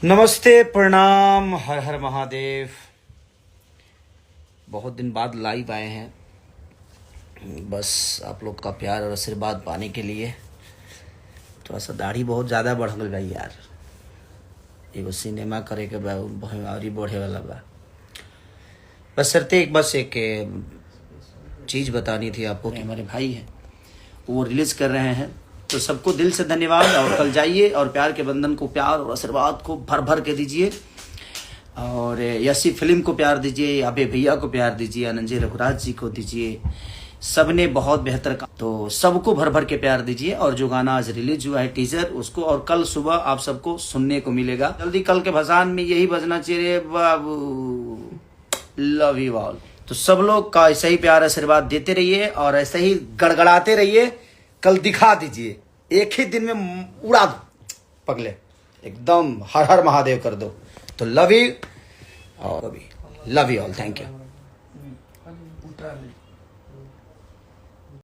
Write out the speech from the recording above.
नमस्ते, प्रणाम, हर हर महादेव। बहुत दिन बाद लाइव आए हैं, बस आप लोग का प्यार और आशीर्वाद पाने के लिए। थोड़ा सा दाढ़ी बहुत ज़्यादा बढ़ गई भाई यार, एगो सिनेमा करे के बा और ही बढ़े वाला बा। बस सरते एक चीज़ बतानी थी आपको कि हमारे भाई हैं वो रिलीज़ कर रहे हैं, तो सबको दिल से धन्यवाद। और कल जाइए और प्यार के बंधन को प्यार और आशीर्वाद को भर भर के दीजिए, और यसी फिल्म को प्यार दीजिए, अबे भैया को प्यार दीजिए, अनंजय रघुराज जी को दीजिए। सबने बहुत बेहतर काम, तो सबको भर भर के प्यार दीजिए। और जो गाना आज रिलीज हुआ है टीजर, उसको और कल सुबह आप सबको सुनने को मिलेगा जल्दी। कल के भसान में यही बजना चाहिए बाबू, लव यू ऑल। तो सब लोग का ऐसा ही प्यार आशीर्वाद देते रहिए और ऐसे ही गड़गड़ाते रहिए। कल दिखा दीजिए, एक ही दिन में उड़ा दो पगले, एकदम हर हर महादेव कर दो। तो लव यू और love you all, thank you.